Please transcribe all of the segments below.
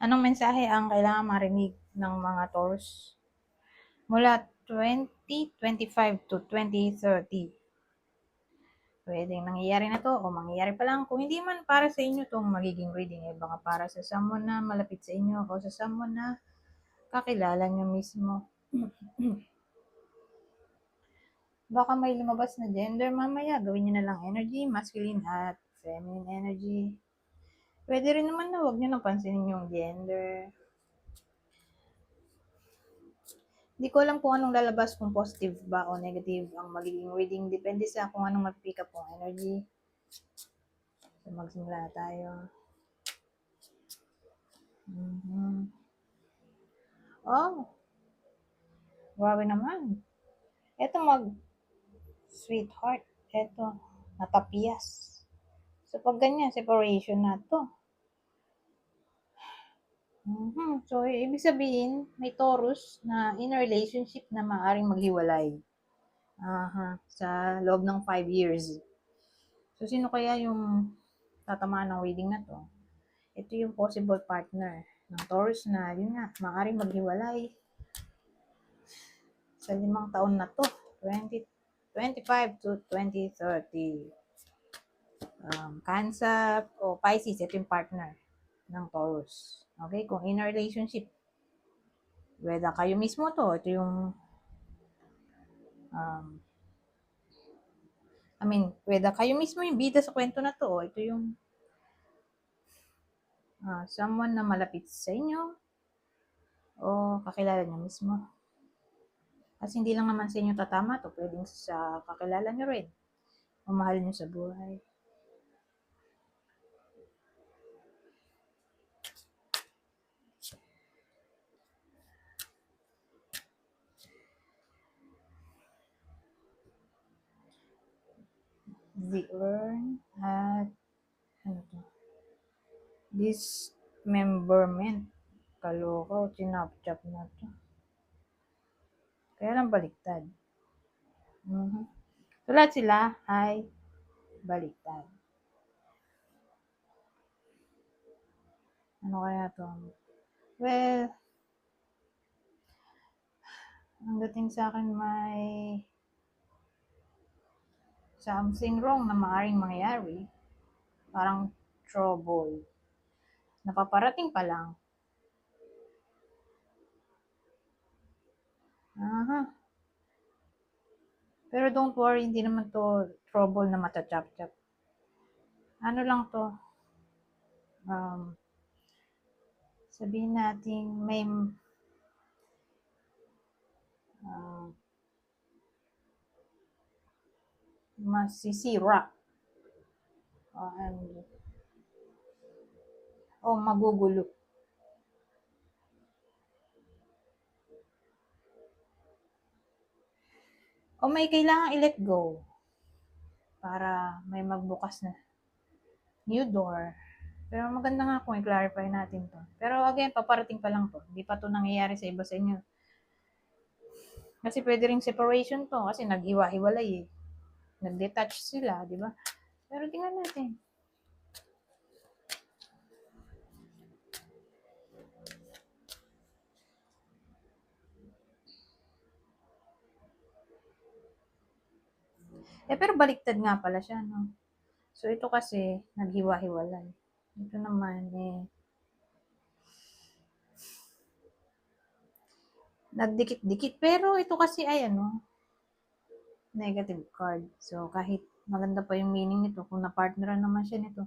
Anong mensahe ang kailangan marinig ng mga Taurus mula 2025 to 2030? Pwedeng nangyayari na to o mangyayari pa lang. Kung hindi man para sa inyo tong magiging reading, baka para sa someone na malapit sa inyo o sa someone na kakilala nyo mismo. Baka may lumabas na gender mamaya, gawin nyo na lang energy, masculine at feminine energy. Pwede rin naman na huwag nyo nang pansinin yung gender. Hindi ko alam kung anong lalabas, kung positive ba o negative ang magiging reading. Depende sa kung anong mag-pick up ang energy. So, magsimula tayo. Oh, grabe naman. Eto sweetheart. Eto, natapiyas. So, pag ganyan, separation na to. So, ibig sabihin, may Taurus na in a relationship na maaaring maghiwalay. Sa loob ng 5 years. So, sino kaya yung tatamaan ng reading na to? Ito yung possible partner ng Taurus na, yun nga, maaaring maghiwalay sa 5 taon na to. 2025 to 2030. Cancer o Pisces, ito yung partner ng Taurus. Okay, kung in a relationship, whether kayo mismo to, ito yung whether kayo mismo yung bida sa kwento na to, ito yung someone na malapit sa inyo o kakilala nyo mismo. Kasi hindi lang naman sa inyo tatama to, pwedeng sa kakilala nyo rin o mahal nyo sa buhay. The Urn at ano to? Dismemberment. Kaloko, chinap-chop na to. Kaya lang baliktad. So, lahat sila ay baliktad. Ano kaya to? Well, ang dating sa akin may something wrong na maaaring mangyari. Parang trouble. Napaparating pa lang. Pero don't worry, hindi naman to trouble na matachap-chap. Ano lang to? Sabihin natin may masisira. Magugulo. O may kailangan i-let go para may magbukas na new door. Pero maganda nga kung i-clarify natin to. Pero again, paparating pa lang to. Hindi pa to nangyayari sa iba sa inyo. Kasi pwede ring separation to. Kasi nag-iwa-hiwalay eh. Nag-detach sila, di ba? Pero tingnan natin. Pero baliktad nga pala siya, no? So, ito kasi, naghiwa-hiwalay. Ito naman, nagdikit-dikit. Pero ito kasi ay, negative card. So, kahit maganda pa yung meaning nito, kung na-partneran naman siya nito.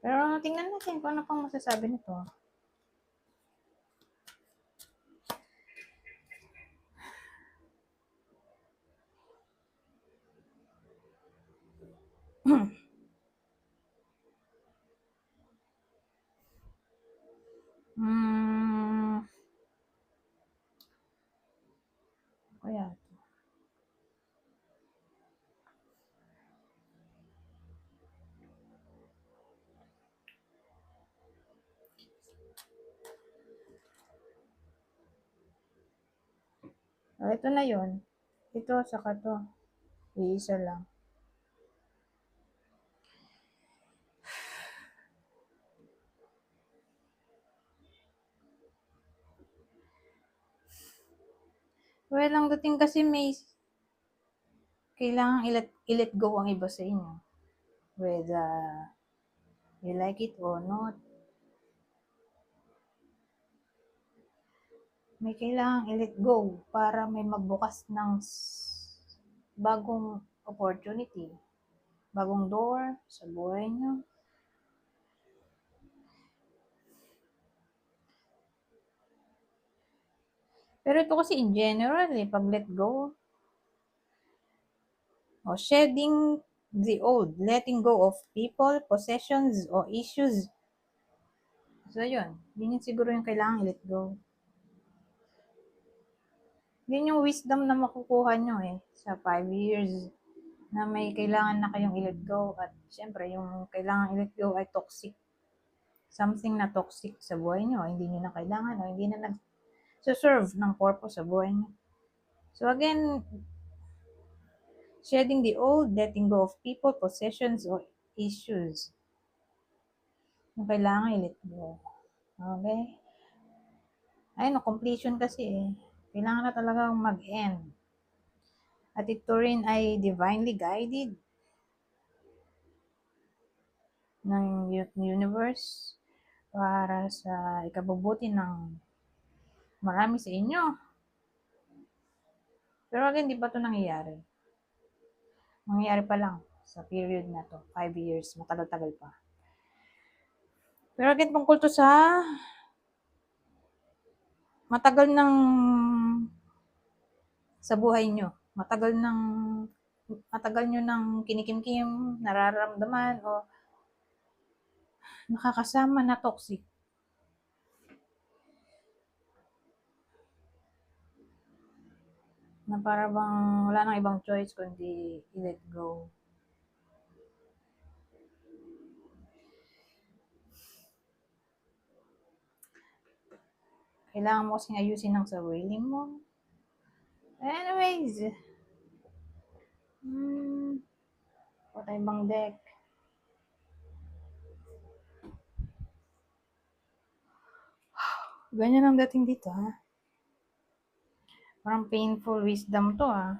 Pero tingnan natin kung ano pang masasabi nito. Kaya ito na yon. Ito, saka to. Iisa lang. Well, ang dating kasi may kailangan i-let go ang iba sa inyo. Whether you like it or not. May kailangan i-let go para may magbukas ng bagong opportunity, bagong door sa buhay nyo. Pero ito kasi in general pag let go, o shedding the old, letting go of people, possessions, o issues. So yun, yun siguro yung kailangan i-let go. Yun yung wisdom na makukuha nyo sa 5 years na may kailangan na kayong i-let go. At syempre, yung kailangan i-let go ay toxic. Something na toxic sa buhay nyo, hindi nyo na kailangan o hindi na nag-serve ng purpose sa buhay nyo. So again, shedding the old, letting go of people, possessions, or issues. Yung kailangan i-let go. Okay? Ayun, completion kasi kailangan na talaga mag-end. At ito rin ay divinely guided ng universe para sa ikabubuti ng marami sa inyo. Pero again, di pa ito nangyayari. Mangyayari pa lang sa period na to, 5 years, matagal-tagal pa. Pero again, tungkol to sa matagal ng sa buhay nyo. Matagal nyo nang kinikimkim, nararamdaman, o nakakasama na toxic. Na para bang wala nang ibang choice kundi i-let go. Kailangan mo kasing ayusin ng sarili mo. Anyways, patay bang deck? Ganyan ang dating dito, ha? Parang painful wisdom to, ha?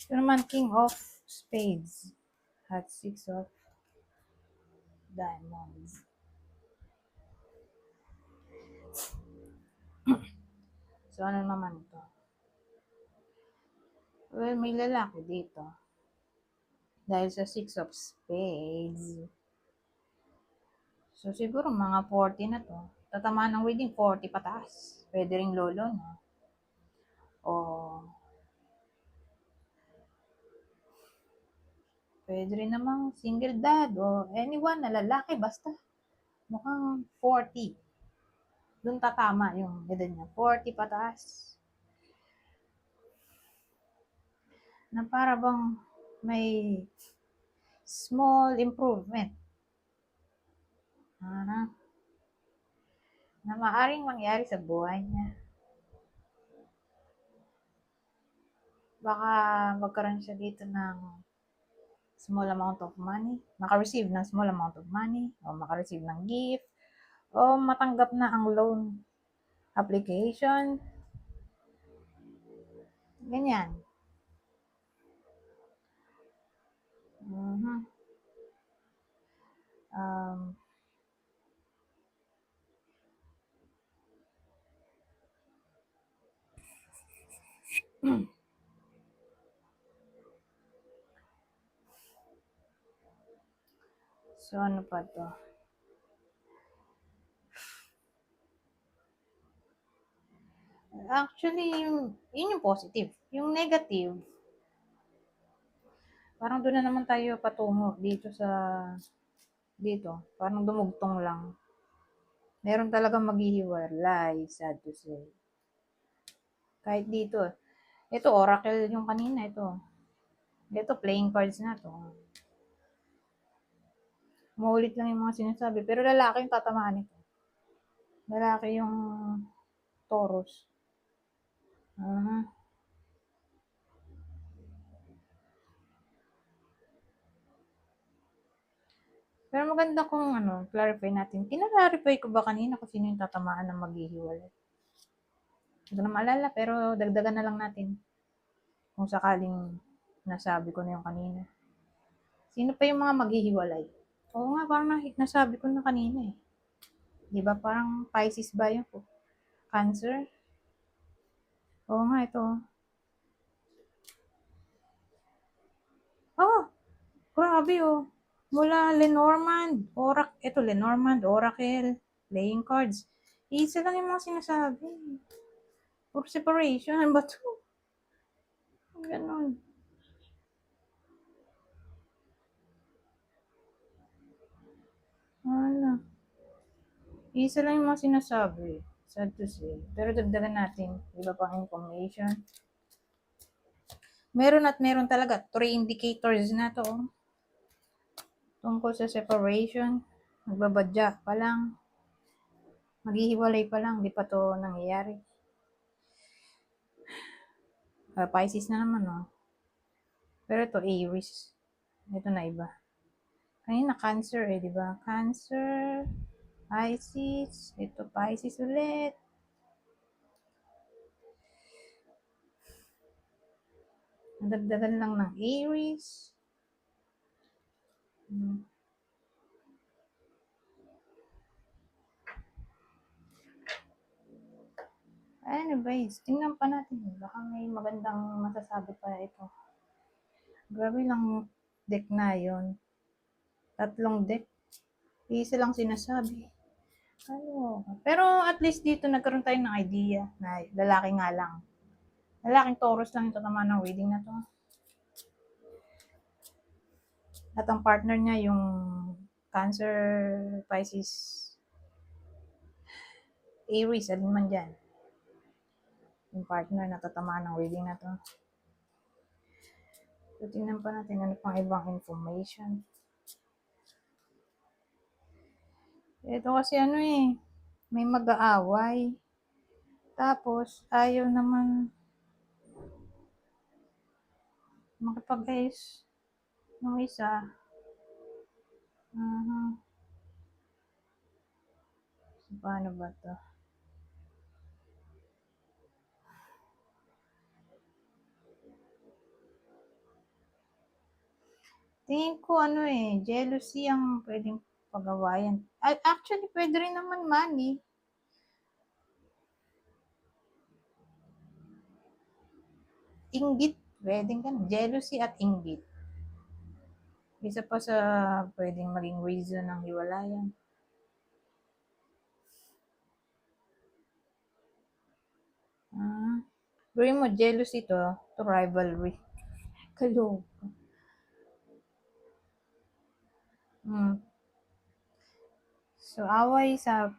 Ito naman, King of Spades at 6 of Diamonds. So, ano naman ito? Well, may lalaki dito. Dahil sa 6 of Spades. So, siguro mga 40 na to. Tatamaan ng wedding, 40 pataas. Pwede ring lolo, no? O pwede rin namang single dad o anyone na lalaki, basta mukhang 40. Doon tatama yung edad niya. 40 pataas. Na para bang may small improvement. Na maaring mangyari sa buhay niya. Baka magkaroon siya dito ng small amount of money, maka-receive ng small amount of money, o maka-receive ng gift, o matanggap na ang loan application. Ganyan. So, ano pa to? Actually, yun yung positive. Yung negative, parang doon na naman tayo patungo dito. Parang dumugtong lang. Meron talagang maghihiwalay, sad to say. Kahit dito. Ito, oracle yung kanina. Ito, playing cards na to. Maulit lang yung mga sinasabi. Pero lalaki yung tatamaan nito. Lalaki yung Taurus. Ah. Pero maganda kung clarify natin. Kinlarify ko ba kanina kung sino yung tatamaan ng maghihiwalay? Hindi ko na maalala, pero dagdagan na lang natin. Kung sakaling nasabi ko na yung kanina. Sino pa yung mga maghihiwalay? Oo nga, parang nasabi ko na kanina eh. Di ba parang Pisces ba yun po? Cancer? Oo nga, ito. Oh, grabe oh. Mula Lenormand, ito Lenormand, Oracle, playing cards. Isa lang yung mga sinasabi. Puro separation, ano ba to? Ganon. Ano? Isa lang yung mga sinasabi. Sad to say. Pero dagdagan natin. Iba pang information. Meron at meron talaga. 3 indicators na to. Tungkol sa separation. Nagbabadya pa lang. Maghihiwalay pa lang. Di pa to nangyayari. Pisces na naman, no? Pero ito, Aries. Ito na iba. Kanina, Cancer eh, di ba? Cancer, Pisces. Ito, Pisces ulit. Nadagdagan lang ng Aries. Anyways, tingnan pa natin. Baka may magandang masasabi pa ito. Grabe lang deck na yon. 3 deck. Isa lang sinasabi. Ano? Pero at least dito nagkaroon tayo ng idea na lalaki nga lang. Lalaking Taurus lang ito naman ng reading na to. At ang partner niya yung Cancer, Pisces, Aries, alin man dyan. Yung partner na tatamaan ng reading na to. So, tingnan pa natin ano pang ibang information. Ito kasi may mag-aaway. Tapos, ayaw naman makipag-ayos ng isa. So, paano ba to? Tingin ko jealousy ang pwedeng pag-awayan. Actually, pwede rin naman money. Inggit, pwedeng ganun. Jealousy at inggit. Isa pa sa pwedeng maging reason ng hiwalayan. Gawin mo, jealousy to rivalry. Kaloko. So, away sa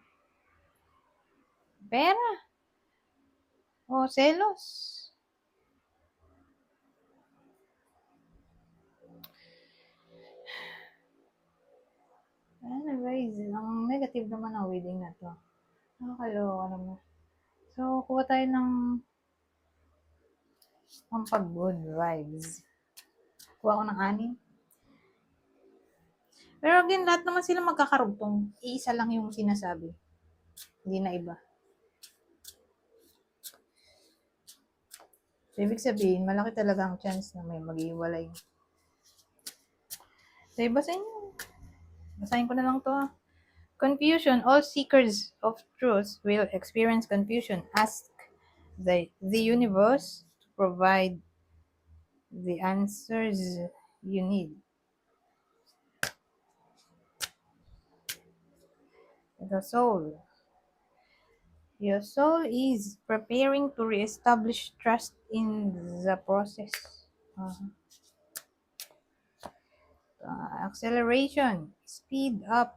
pera o selos. Anyways, ang negative naman ang wedding na to. Nakakaloka naman. So, kuha tayo ng pag-good vibes. Kuha ko ng 6. Pero again, lahat naman sila magkakarugtong. Iisa lang yung sinasabi. Hindi na iba. So, ibig sabihin, malaki talaga ang chance na may maghiwalay. So, basahin ko na lang to. Confusion. All seekers of truth will experience confusion. Ask the universe to provide the answers you need. The soul. Your soul is preparing to reestablish trust in the process. Acceleration. Speed up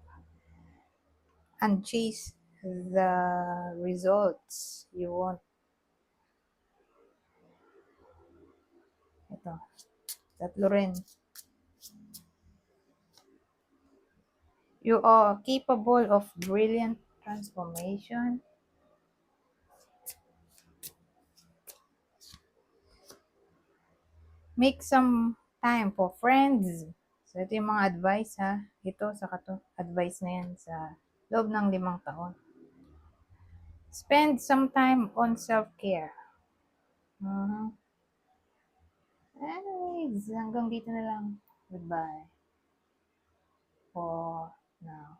and chase the results you want. Ito. Tatlo rin. You are capable of brilliant transformation. Make some time for friends. So, ito yung mga advice ha. Ito, saka to. Advice na yan sa loob ng 5 taon. Spend some time on self-care. Anyways, hanggang dito na lang. Goodbye. For now.